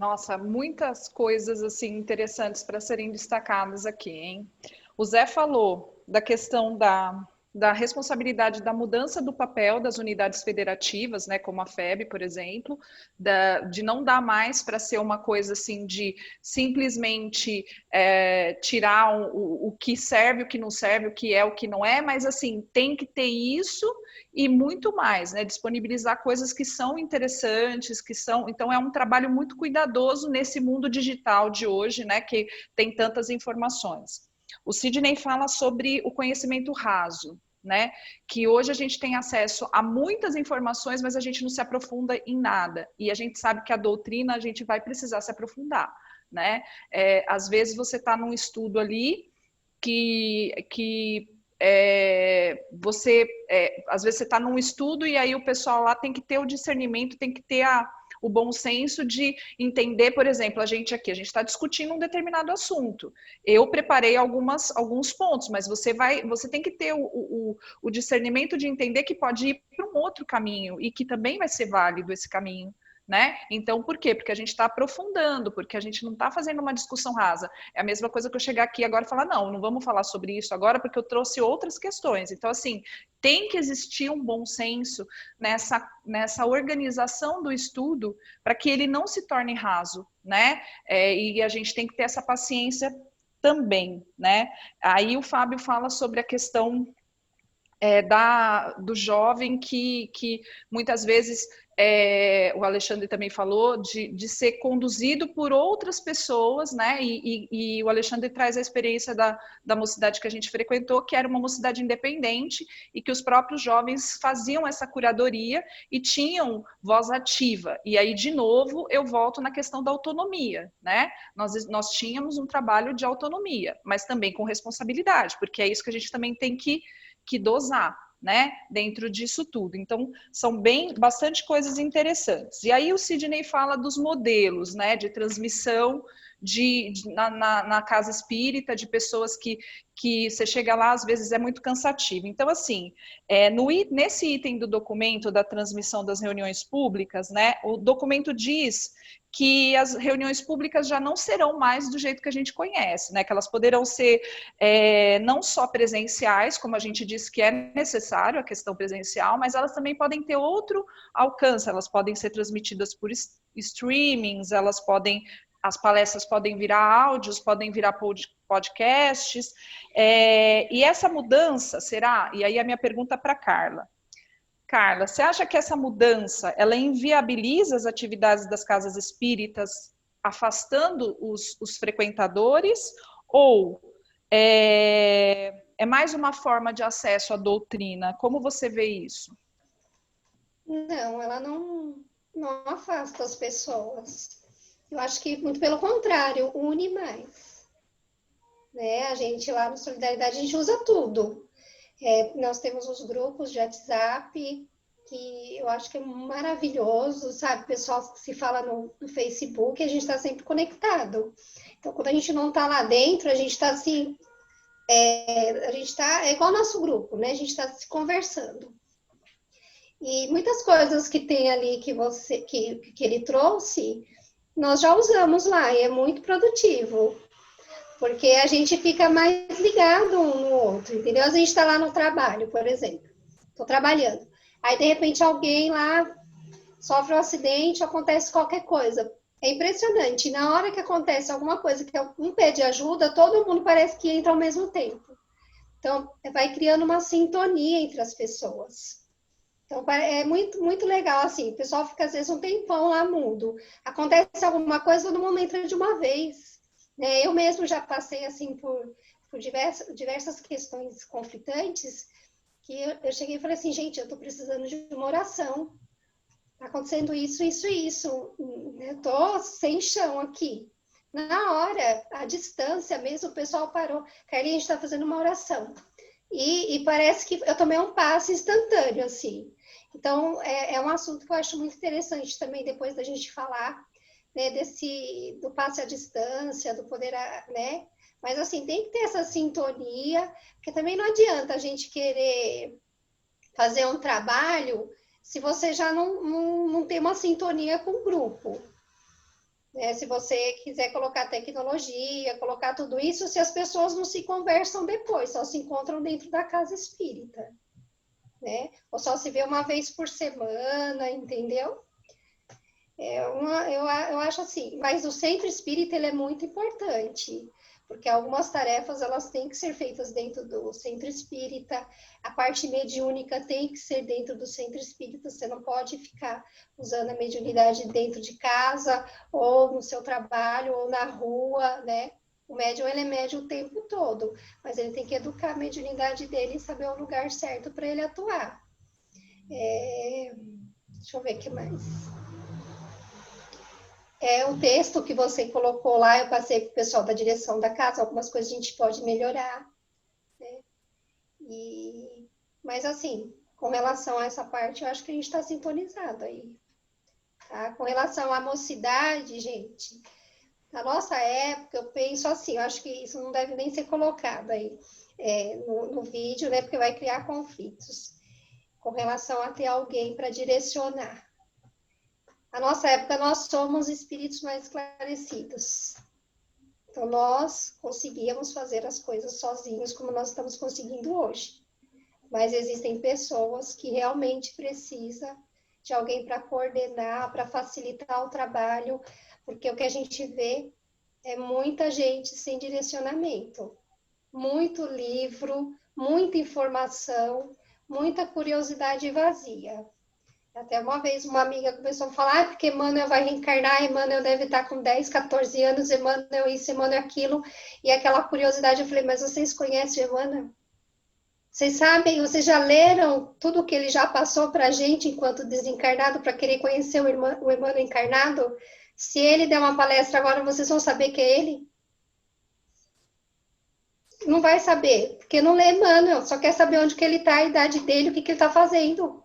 Nossa, muitas coisas assim interessantes para serem destacadas aqui, hein? O Zé falou da questão da responsabilidade da mudança do papel das unidades federativas, né, como a FEB, por exemplo, de não dar mais para ser uma coisa assim de simplesmente tirar o que serve, o que não serve, o que é, o que não é, mas assim, tem que ter isso e muito mais, né? Disponibilizar coisas que são interessantes, que são. Então, é um trabalho muito cuidadoso nesse mundo digital de hoje, né? Que tem tantas informações. O Sidney fala sobre o conhecimento raso, né? Que hoje a gente tem acesso a muitas informações, mas a gente não se aprofunda em nada. E a gente sabe que a doutrina a gente vai precisar se aprofundar, né? Às vezes você está num estudo ali que às vezes você está num estudo e aí o pessoal lá tem que ter o discernimento, tem que ter o bom senso de entender, por exemplo, a gente está discutindo um determinado assunto. Eu preparei alguns pontos, mas você tem que ter o discernimento de entender que pode ir para um outro caminho e que também vai ser válido esse caminho. Né? Então, por quê? Porque a gente está aprofundando, porque a gente não está fazendo uma discussão rasa. É a mesma coisa que eu chegar aqui agora e falar, não vamos falar sobre isso agora, porque eu trouxe outras questões. Então, assim, tem que existir um bom senso nessa organização do estudo para que ele não se torne raso, né? E a gente tem que ter essa paciência também, né? Aí o Fábio fala sobre a questão do jovem que muitas vezes o Alexandre também falou de ser conduzido por outras pessoas, né? E o Alexandre traz a experiência da mocidade que a gente frequentou, que era uma mocidade independente e que os próprios jovens faziam essa curadoria e tinham voz ativa. E aí, de novo, eu volto na questão da autonomia, né? Nós tínhamos um trabalho de autonomia, mas também com responsabilidade, porque é isso que a gente também tem que dosar, né, dentro disso tudo. Então, são bastante coisas interessantes. E aí o Sidney fala dos modelos, né, de transmissão na casa espírita, de pessoas que você chega lá, às vezes é muito cansativo. Então, assim, nesse item do documento da transmissão das reuniões públicas, né, o documento diz que as reuniões públicas já não serão mais do jeito que a gente conhece, né? Que elas poderão ser não só presenciais, como a gente disse que é necessário a questão presencial, mas elas também podem ter outro alcance, elas podem ser transmitidas por streamings, as palestras podem virar áudios, podem virar podcasts, e essa mudança será, e aí a minha pergunta para Carla, você acha que essa mudança ela inviabiliza as atividades das casas espíritas, afastando os frequentadores, ou é mais uma forma de acesso à doutrina? Como você vê isso? Não, ela não afasta as pessoas. Eu acho que, muito pelo contrário, une mais. Né? A gente lá no Solidariedade, a gente usa tudo. Nós temos os grupos de WhatsApp, que eu acho que é maravilhoso, sabe? O pessoal se fala no Facebook, a gente está sempre conectado. Então, quando a gente não está lá dentro, a gente está assim, a gente está, é igual ao nosso grupo, né? A gente está se conversando. E muitas coisas que tem ali que ele trouxe, nós já usamos lá, e é muito produtivo. Porque a gente fica mais ligado um no outro, entendeu? A gente está lá no trabalho, por exemplo. Estou trabalhando. Aí, de repente, alguém lá sofre um acidente, acontece qualquer coisa. É impressionante. Na hora que acontece alguma coisa que um pede ajuda, todo mundo parece que entra ao mesmo tempo. Então, vai criando uma sintonia entre as pessoas. Então, é muito, muito legal, assim. O pessoal fica, às vezes, um tempão lá mudo. Acontece alguma coisa, todo mundo entra de uma vez. Eu mesmo já passei assim por diversas questões conflitantes, que eu cheguei e falei assim, gente, eu estou precisando de uma oração. Está acontecendo isso, isso e isso. Eu estou sem chão aqui. Na hora, à distância mesmo, o pessoal parou. Carlinhos, a gente está fazendo uma oração. E parece que eu tomei um passe instantâneo, assim. Então, é um assunto que eu acho muito interessante também, depois da gente falar, né, do passe à distância, do poder, né? Mas, assim, tem que ter essa sintonia, porque também não adianta a gente querer fazer um trabalho se você já não tem uma sintonia com o grupo. né? Se você quiser colocar tecnologia, colocar tudo isso, se as pessoas não se conversam depois, só se encontram dentro da casa espírita, né? Ou só se vê uma vez por semana, entendeu? Eu acho assim, mas o centro espírita ele é muito importante, porque algumas tarefas elas têm que ser feitas dentro do centro espírita, a parte mediúnica tem que ser dentro do centro espírita, você não pode ficar usando a mediunidade dentro de casa, ou no seu trabalho, ou na rua, né? O médium ele é médium o tempo todo, mas ele tem que educar a mediunidade dele e saber o lugar certo para ele atuar. Deixa eu ver o que mais. O texto que você colocou lá, eu passei para o pessoal da direção da casa, algumas coisas a gente pode melhorar, né? Mas assim, com relação a essa parte, eu acho que a gente está sintonizado aí. Tá? Com relação à mocidade, gente, na nossa época, eu penso assim, eu acho que isso não deve nem ser colocado aí no vídeo, né? Porque vai criar conflitos com relação a ter alguém para direcionar. Na nossa época, nós somos espíritos mais esclarecidos. Então, nós conseguíamos fazer as coisas sozinhos, como nós estamos conseguindo hoje. Mas existem pessoas que realmente precisam de alguém para coordenar, para facilitar o trabalho, porque o que a gente vê é muita gente sem direcionamento. Muito livro, muita informação, muita curiosidade vazia. Até uma vez uma amiga começou a falar, porque Emmanuel vai reencarnar, Emmanuel deve estar com 10, 14 anos, Emmanuel isso, Emmanuel aquilo, e aquela curiosidade, eu falei, mas vocês conhecem Emmanuel? Vocês sabem, vocês já leram tudo que ele já passou para a gente enquanto desencarnado, para querer conhecer o Emmanuel encarnado? Se ele der uma palestra agora, vocês vão saber que é ele? Não vai saber, porque não lê Emmanuel, só quer saber onde que ele está, a idade dele, o que ele está fazendo,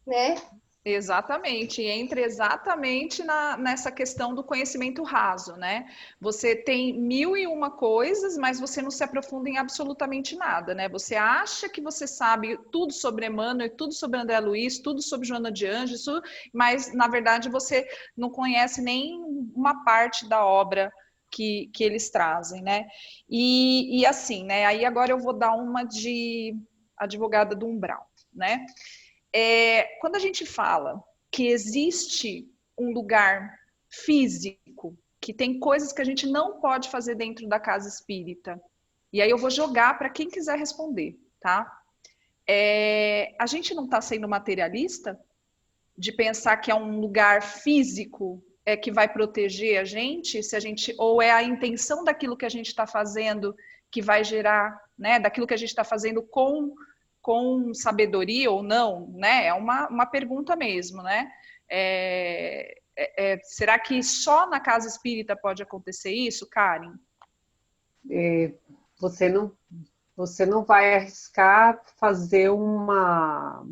né? Exatamente, entra exatamente nessa questão do conhecimento raso, né? Você tem mil e uma coisas, mas você não se aprofunda em absolutamente nada, né? Você acha que você sabe tudo sobre Emmanuel, tudo sobre André Luiz, tudo sobre Joana de Anjos, mas na verdade você não conhece nem uma parte da obra que eles trazem, né? E assim, né? Aí agora eu vou dar uma de advogada do umbral, né? Quando a gente fala que existe um lugar físico, que tem coisas que a gente não pode fazer dentro da casa espírita, e aí eu vou jogar para quem quiser responder, tá? A gente não está sendo materialista de pensar que é um lugar físico que vai proteger a gente, se a gente, ou é a intenção daquilo que a gente está fazendo que vai gerar, né, daquilo que a gente está fazendo com sabedoria ou não, né? É uma pergunta mesmo, né? Será que só na casa espírita pode acontecer isso, Karen? Você não vai arriscar fazer uma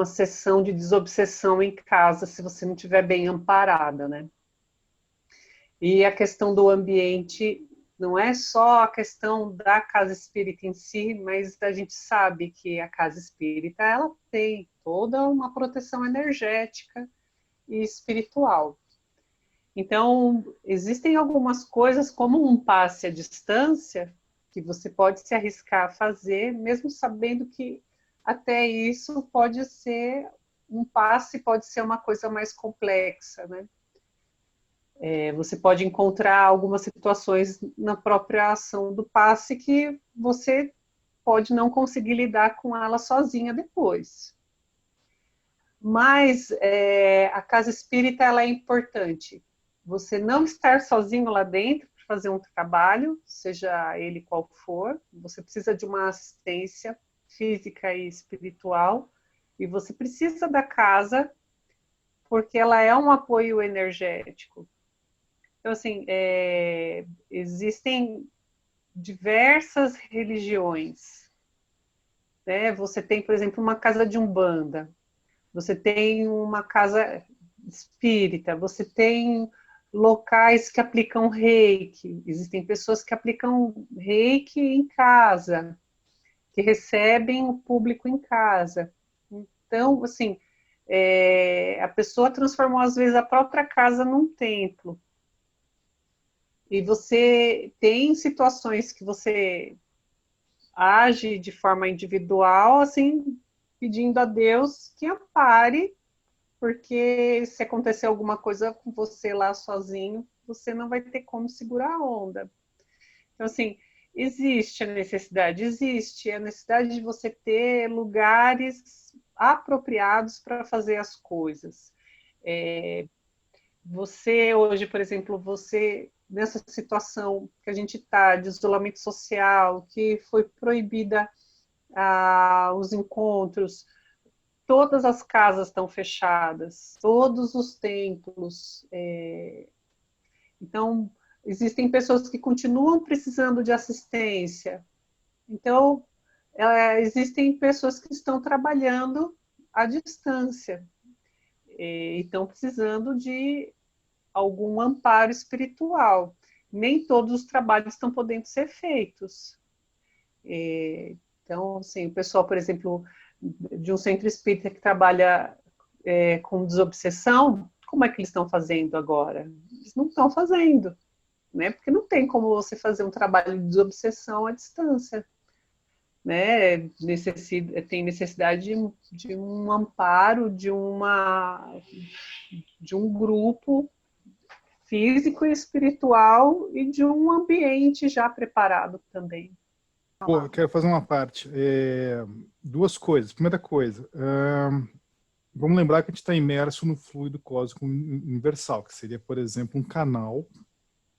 sessão de desobsessão em casa se você não estiver bem amparada, né? E a questão do ambiente não é só a questão da casa espírita em si, mas a gente sabe que a casa espírita ela tem toda uma proteção energética e espiritual. Então, existem algumas coisas, como um passe à distância, que você pode se arriscar a fazer, mesmo sabendo que até isso pode ser um passe, pode ser uma coisa mais complexa, né? Você pode encontrar algumas situações na própria ação do passe que você pode não conseguir lidar com ela sozinha depois. Mas a casa espírita ela é importante. Você não estar sozinho lá dentro para fazer um trabalho, seja ele qual for, você precisa de uma assistência física e espiritual, e você precisa da casa porque ela é um apoio energético. Então, assim, existem diversas religiões, né? Você tem, por exemplo, uma casa de umbanda, você tem uma casa espírita, você tem locais que aplicam reiki, existem pessoas que aplicam reiki em casa, que recebem o público em casa. Então, assim, a pessoa transformou, às vezes, a própria casa num templo. E você tem situações que você age de forma individual, assim, pedindo a Deus que ampare, porque se acontecer alguma coisa com você lá sozinho, você não vai ter como segurar a onda. Então, assim, existe a necessidade de você ter lugares apropriados para fazer as coisas. Você hoje, por exemplo, nessa situação que a gente está, de isolamento social, que foi proibida os encontros, todas as casas estão fechadas, todos os templos. Então, existem pessoas que continuam precisando de assistência. Então, existem pessoas que estão trabalhando à distância e estão precisando de algum amparo espiritual. Nem todos os trabalhos estão podendo ser feitos. Então, assim, o pessoal, por exemplo, de um centro espírita que trabalha com desobsessão, como é que eles estão fazendo agora? Eles não estão fazendo, né? Porque não tem como você fazer um trabalho de desobsessão à distância, né? Tem necessidade de um amparo, de um grupo físico e espiritual e de um ambiente já preparado também. Pô, eu quero fazer uma parte. Duas coisas. Primeira coisa, vamos lembrar que a gente está imerso no fluido cósmico universal, que seria, por exemplo, um canal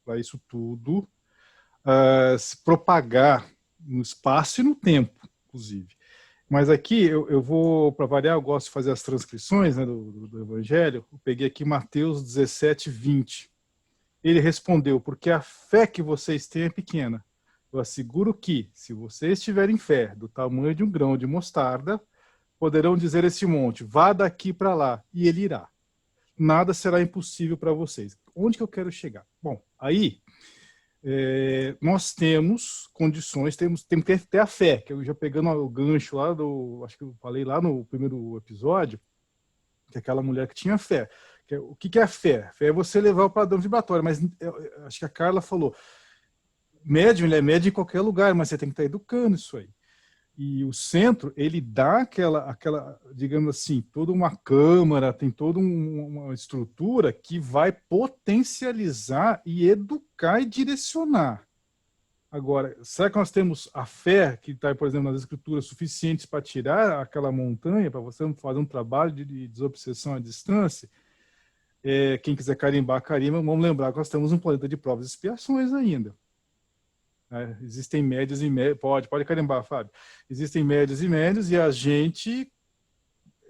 para isso tudo se propagar no espaço e no tempo, inclusive. Mas aqui, eu vou, para variar, eu gosto de fazer as transcrições, né, do Evangelho. Eu peguei aqui Mateus 17, 20. Ele respondeu, porque a fé que vocês têm é pequena. Eu asseguro que, se vocês tiverem fé do tamanho de um grão de mostarda, poderão dizer a esse monte, vá daqui para lá, e ele irá. Nada será impossível para vocês. Onde que eu quero chegar? Bom, aí nós temos condições, temos que ter a fé, que eu já pegando o gancho lá acho que eu falei lá no primeiro episódio, que é aquela mulher que tinha fé. O que é a fé? Fé é você levar o padrão vibratório, mas acho que a Carla falou, médium, ele é médium em qualquer lugar, mas você tem que estar educando isso aí. E o centro, ele dá aquela, digamos assim, toda uma câmara, tem toda uma estrutura que vai potencializar e educar e direcionar. Agora, será que nós temos a fé que está, por exemplo, nas escrituras suficientes para tirar aquela montanha, para você fazer um trabalho de desobsessão à distância? Quem quiser carimbar, carimba. Vamos lembrar que nós temos um planeta de provas e expiações ainda. Existem médios e médios, pode carimbar, Fábio. Existem médios e médios e a gente,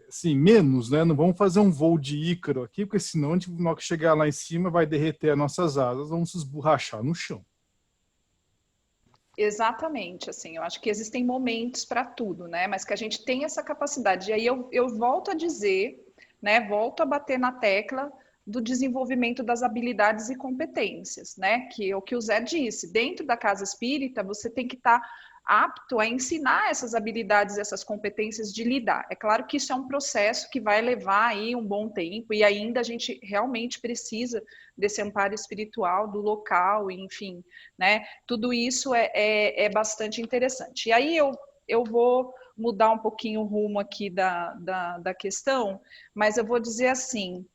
assim, menos, né? Não vamos fazer um voo de Ícaro aqui, porque senão a gente, na hora que chegar lá em cima, vai derreter as nossas asas, vamos se esborrachar no chão. Exatamente, assim, eu acho que existem momentos para tudo, né? Mas que a gente tem essa capacidade. E aí eu volto a dizer, né? Volto a bater na tecla do desenvolvimento das habilidades e competências, né? Que é o que o Zé disse. Dentro da casa espírita, você tem que estar apto a ensinar essas habilidades, essas competências de lidar. É claro que isso é um processo que vai levar aí um bom tempo e ainda a gente realmente precisa desse amparo espiritual do local, enfim, né? Tudo isso é bastante interessante. E aí eu vou mudar um pouquinho o rumo aqui da questão, mas eu vou dizer assim,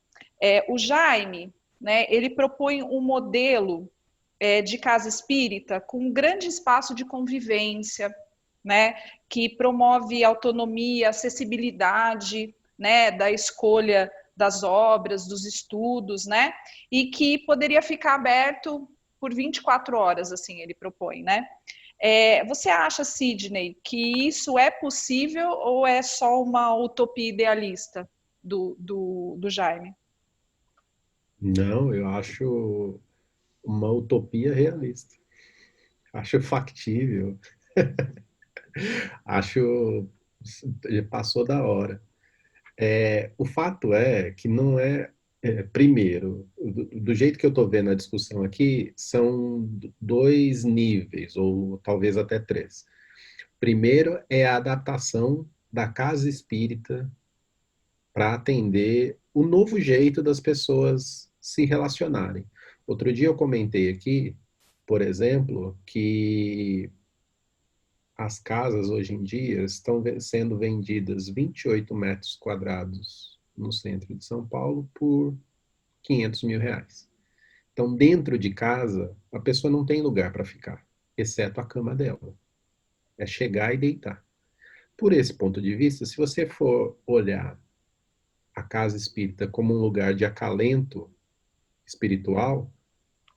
o Jaime, né, ele propõe um modelo de casa espírita com um grande espaço de convivência, né, que promove autonomia, acessibilidade, né, da escolha das obras, dos estudos, né, e que poderia ficar aberto por 24 horas, assim, ele propõe, né. Você acha, Sidney, que isso é possível ou é só uma utopia idealista do Jaime? Não, eu acho uma utopia realista. Acho factível. Acho passou da hora. O fato é que não primeiro, do jeito que eu estou vendo a discussão aqui, são dois níveis, ou talvez até três. Primeiro é a adaptação da casa espírita para atender o novo jeito das pessoas se relacionarem. Outro dia eu comentei aqui, por exemplo, que as casas hoje em dia estão sendo vendidas 28 metros quadrados no centro de São Paulo por 500 mil reais. Então, dentro de casa, a pessoa não tem lugar para ficar, exceto a cama dela. É chegar e deitar. Por esse ponto de vista, se você for olhar a casa espírita como um lugar de acalento espiritual,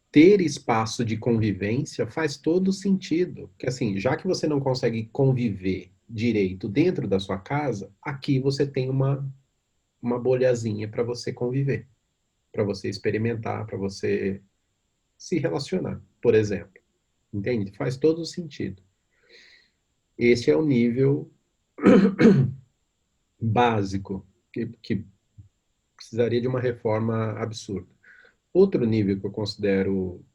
ter espaço de convivência faz todo sentido. Porque assim, já que você não consegue conviver direito dentro da sua casa, aqui você tem uma bolhazinha para você conviver, para você experimentar, para você se relacionar, por exemplo. Entende? Faz todo sentido. Esse é o nível básico que precisaria de uma reforma absurda. Outro nível que eu considero,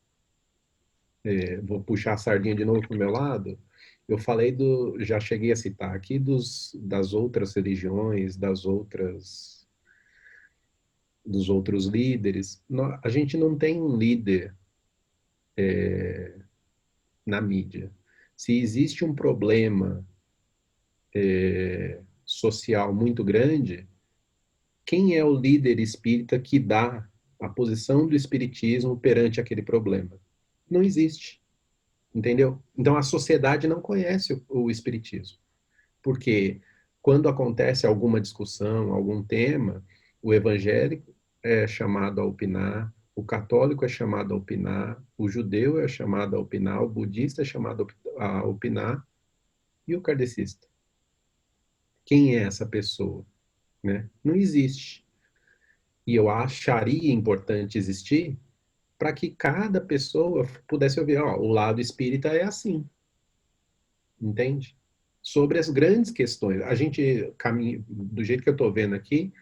vou puxar a sardinha de novo para o meu lado, eu falei já cheguei a citar aqui das outras religiões, dos outros líderes. A gente não tem um líder na mídia. Se existe um problema social muito grande, quem é o líder espírita que dá a posição do espiritismo perante aquele problema? Não existe, entendeu? Então a sociedade não conhece o espiritismo, porque quando acontece alguma discussão, algum tema, o evangélico é chamado a opinar, o católico é chamado a opinar, o judeu é chamado a opinar, o budista é chamado a opinar, e o kardecista? Quem é essa pessoa? Né? Não existe. E eu acharia importante existir para que cada pessoa pudesse ouvir, ó, o lado espírita é assim, entende? Sobre as grandes questões. A gente caminha, do jeito que eu estou vendo aqui,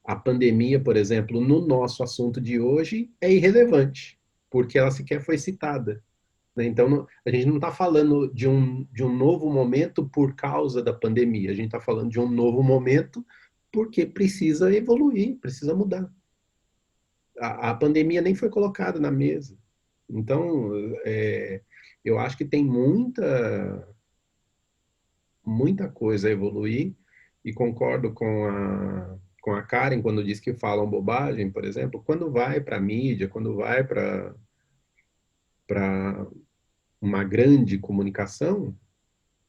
a pandemia, por exemplo, no nosso assunto de hoje, é irrelevante, porque ela sequer foi citada. Né? Então, a gente não está falando de um novo momento por causa da pandemia, a gente está falando de um novo momento porque precisa evoluir, precisa mudar. A pandemia nem foi colocada na mesa. Então, eu acho que tem muita coisa a evoluir, e concordo com a Karen quando diz que falam bobagem, por exemplo, quando vai para a mídia, quando vai para uma grande comunicação,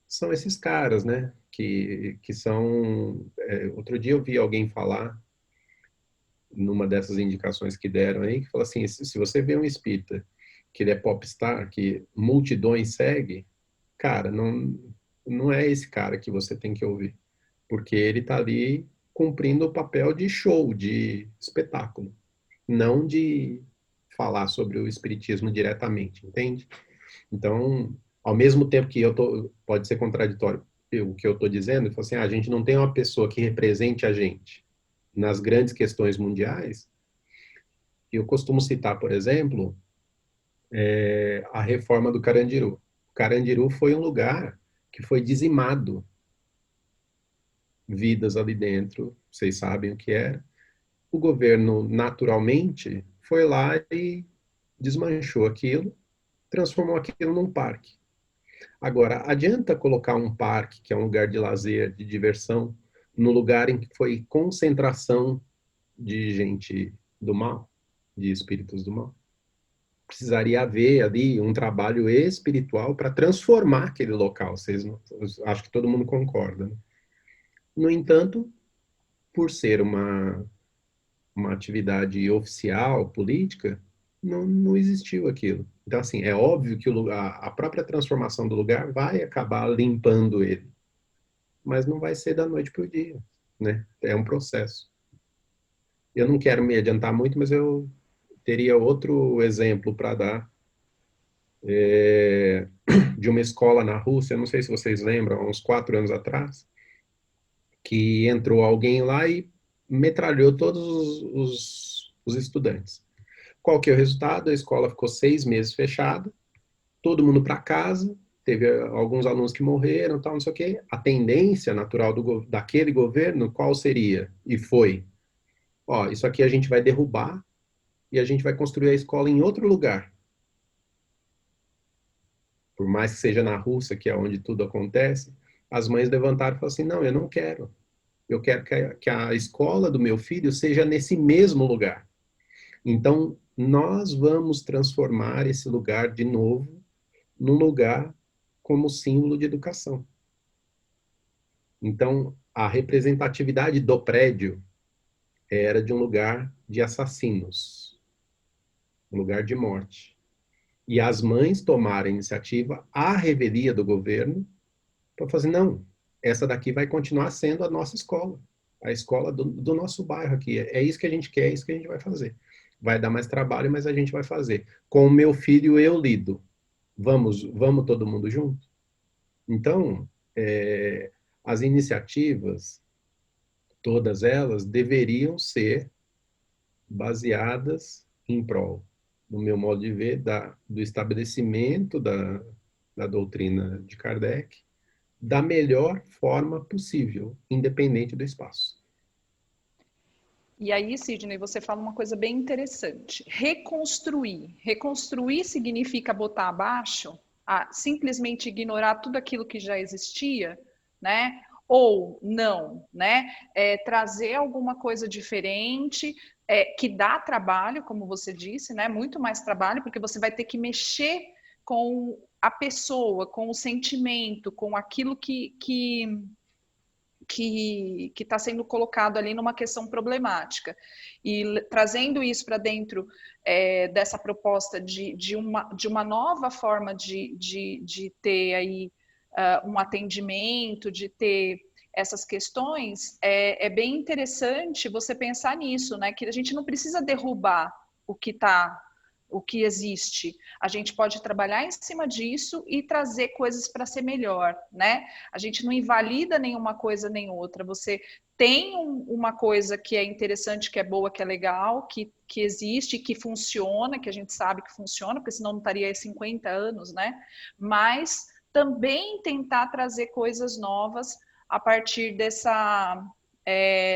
são esses caras, né? Que são... outro dia eu vi alguém falar, numa dessas indicações que deram aí, que falou assim, se você vê um espírita que ele é popstar, que multidões segue, cara, não é esse cara que você tem que ouvir, porque ele está ali cumprindo o papel de show, de espetáculo, não de falar sobre o espiritismo diretamente, entende? Então, ao mesmo tempo que pode ser contraditório o que eu estou dizendo, eu falo assim, a gente não tem uma pessoa que represente a gente nas grandes questões mundiais. Eu costumo citar, por exemplo, a reforma do Carandiru. O Carandiru foi um lugar que foi dizimado, vidas ali dentro, vocês sabem o que era. O governo, naturalmente, foi lá e desmanchou aquilo, transformou aquilo num parque. Agora, adianta colocar um parque, que é um lugar de lazer, de diversão, no lugar em que foi concentração de gente do mal, de espíritos do mal? Precisaria haver ali um trabalho espiritual para transformar aquele local. Acho que todo mundo concorda. Né? No entanto, por ser uma atividade oficial, política, não existiu aquilo. Então, assim, é óbvio que a própria transformação do lugar vai acabar limpando ele. Mas não vai ser da noite para o dia. Né? É um processo. Eu não quero me adiantar muito, mas eu teria outro exemplo para dar de uma escola na Rússia, não sei se vocês lembram, há uns 4 anos atrás, que entrou alguém lá e metralhou todos os estudantes. Qual que é o resultado? A escola ficou 6 meses fechada, todo mundo para casa, teve alguns alunos que morreram, tal, não sei o quê. A tendência natural daquele governo, qual seria? E foi, ó, isso aqui a gente vai derrubar e a gente vai construir a escola em outro lugar. Por mais que seja na Rússia, que é onde tudo acontece, as mães levantaram e falaram assim, não, eu não quero. Eu quero que a escola do meu filho seja nesse mesmo lugar. Então, nós vamos transformar esse lugar de novo num lugar como símbolo de educação. Então, a representatividade do prédio era de um lugar de assassinos, um lugar de morte. E as mães tomaram a iniciativa, à revelia do governo, para fazer, não, essa daqui vai continuar sendo a nossa escola, a escola do nosso bairro aqui. É isso que a gente quer, é isso que a gente vai fazer. Vai dar mais trabalho, mas a gente vai fazer. Com o meu filho eu lido. Vamos todo mundo junto? Então, as iniciativas, todas elas, deveriam ser baseadas em prol, no meu modo de ver, do estabelecimento da doutrina de Kardec, da melhor forma possível, independente do espaço. E aí, Sidney, você fala uma coisa bem interessante. Reconstruir. Reconstruir significa botar abaixo, simplesmente ignorar tudo aquilo que já existia, né? Ou não, né? Trazer alguma coisa diferente, que dá trabalho, como você disse, né? Muito mais trabalho, porque você vai ter que mexer com a pessoa, com o sentimento, com aquilo que está sendo colocado ali numa questão problemática. E trazendo isso para dentro dessa proposta de uma nova forma de ter aí um atendimento, de ter essas questões, é bem interessante você pensar nisso, né? Que a gente não precisa derrubar o que existe. A gente pode trabalhar em cima disso e trazer coisas para ser melhor, né? A gente não invalida nenhuma coisa nem outra. Você tem uma coisa que é interessante, que é boa, que é legal, que existe, que funciona, que a gente sabe que funciona, porque senão não estaria aí 50 anos, né? Mas também tentar trazer coisas novas a partir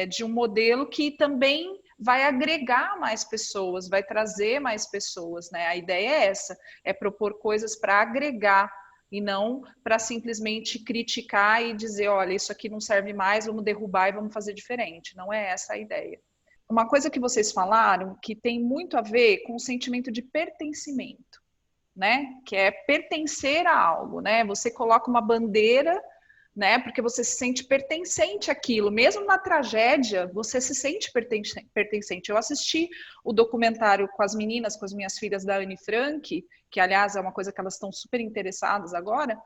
de um modelo que também vai agregar mais pessoas, vai trazer mais pessoas, né? A ideia é essa, é propor coisas para agregar e não para simplesmente criticar e dizer, olha, isso aqui não serve mais, vamos derrubar e vamos fazer diferente. Não é essa a ideia. Uma coisa que vocês falaram que tem muito a ver com o sentimento de pertencimento, né? Que é pertencer a algo, né? Você coloca uma bandeira, né? Porque você se sente pertencente àquilo. Mesmo na tragédia, você se sente pertencente. Eu assisti o documentário com as meninas, com as minhas filhas da Anne Frank, que, aliás, é uma coisa que elas estão super interessadas agora,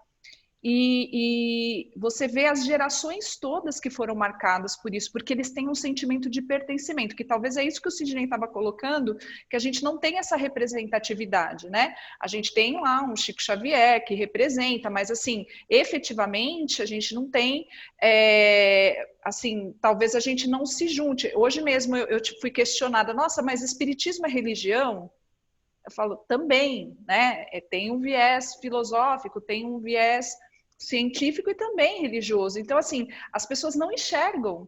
e você vê as gerações todas que foram marcadas por isso, porque eles têm um sentimento de pertencimento, que talvez é isso que o Sidney estava colocando, que a gente não tem essa representatividade, né? A gente tem lá um Chico Xavier que representa, mas assim, efetivamente a gente não tem, assim, talvez a gente não se junte. Hoje mesmo eu fui questionada, nossa, mas espiritismo é religião? Eu falo, também, né? Tem um viés filosófico, tem um viés científico e também religioso. Então, assim, as pessoas não enxergam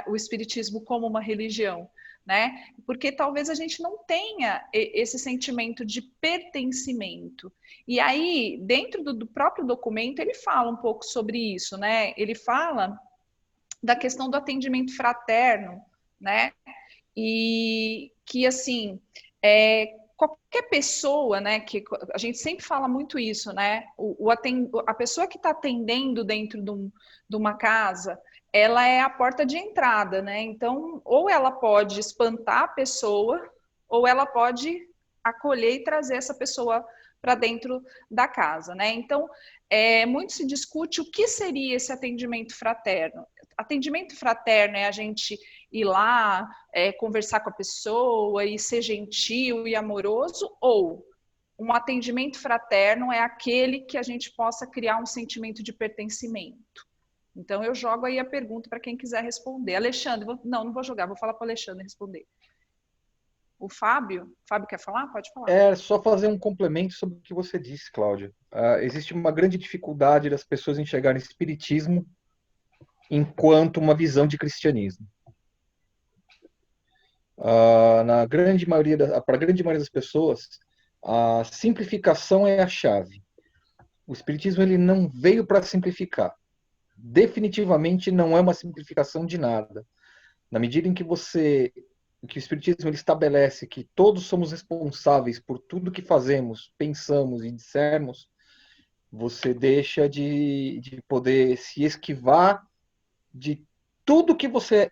o espiritismo como uma religião, né? Porque talvez a gente não tenha esse sentimento de pertencimento. E aí, dentro do próprio documento, ele fala um pouco sobre isso, né? Ele fala da questão do atendimento fraterno, né? E que, assim, qualquer pessoa, né, que a gente sempre fala muito isso, né, a pessoa que está atendendo dentro de uma casa, ela é a porta de entrada, né, então, ou ela pode espantar a pessoa, ou ela pode acolher e trazer essa pessoa para dentro da casa, né, então, muito se discute o que seria esse atendimento fraterno. Atendimento fraterno é a gente ir lá, conversar com a pessoa e ser gentil e amoroso, ou um atendimento fraterno é aquele que a gente possa criar um sentimento de pertencimento. Então, eu jogo aí a pergunta para quem quiser responder. Alexandre, não vou jogar, vou falar para o Alexandre responder. o Fábio. Fábio quer falar? Pode falar. É só fazer um complemento sobre o que você disse, Cláudia. Existe uma grande dificuldade das pessoas enxergarem espiritismo enquanto uma visão de cristianismo. Para a grande maioria das pessoas, a simplificação é a chave. O espiritismo ele não veio para simplificar. Definitivamente não é uma simplificação de nada. Na medida em que o espiritismo ele estabelece que todos somos responsáveis por tudo que fazemos, pensamos e dissermos, você deixa de poder se esquivar de tudo que você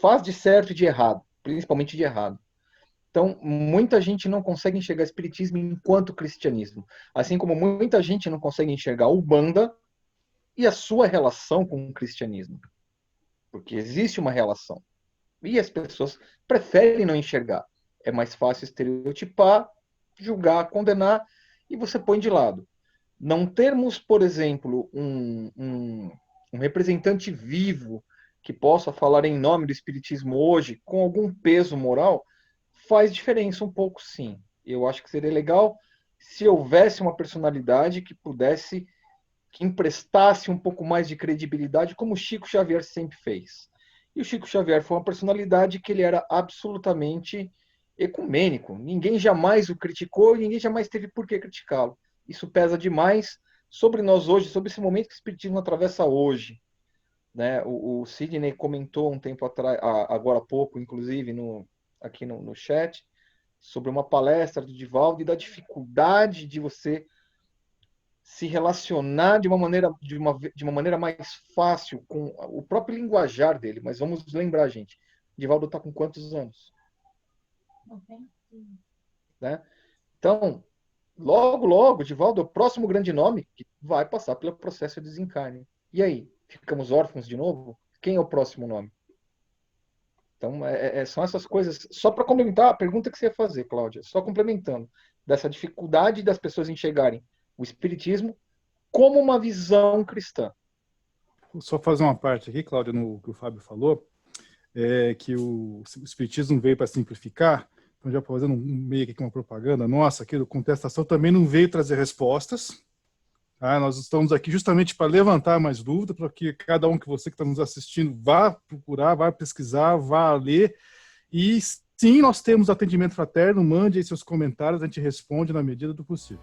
faz de certo e de errado, principalmente de errado. Então, muita gente não consegue enxergar espiritismo enquanto cristianismo, assim como muita gente não consegue enxergar a Umbanda e a sua relação com o cristianismo, porque existe uma relação. E as pessoas preferem não enxergar. É mais fácil estereotipar, julgar, condenar, e você põe de lado. Não termos, por exemplo, um representante vivo que possa falar em nome do espiritismo hoje, com algum peso moral, faz diferença um pouco, sim. Eu acho que seria legal se houvesse uma personalidade que pudesse, que emprestasse um pouco mais de credibilidade, como o Chico Xavier sempre fez. E o Chico Xavier foi uma personalidade que ele era absolutamente ecumênico. Ninguém jamais o criticou e ninguém jamais teve por que criticá-lo. Isso pesa demais sobre nós hoje, sobre esse momento que o espiritismo atravessa hoje. Né? O Sidney comentou um tempo atrás, agora há pouco, inclusive, aqui no chat, sobre uma palestra do Divaldo e da dificuldade de você se relacionar de uma maneira mais fácil com o próprio linguajar dele. Mas vamos lembrar, gente, Divaldo está com quantos anos? Né? Então, logo, Divaldo é o próximo grande nome que vai passar pelo processo de desencarne. E aí? Ficamos órfãos de novo? Quem é o próximo nome? Então, são essas coisas. Só para complementar a pergunta que você ia fazer, Cláudia, só complementando, dessa dificuldade das pessoas enxergarem o espiritismo como uma visão cristã. Vou só fazer uma parte aqui, Cláudia, no que o Fábio falou, que o espiritismo veio para simplificar. Então, já fazendo meio aqui com uma propaganda nossa aqui do Contestação, também não veio trazer respostas. Nós estamos aqui justamente para levantar mais dúvidas, para que cada um que está nos assistindo vá procurar, vá pesquisar, vá ler. E sim, nós temos atendimento fraterno, mande aí seus comentários, a gente responde na medida do possível.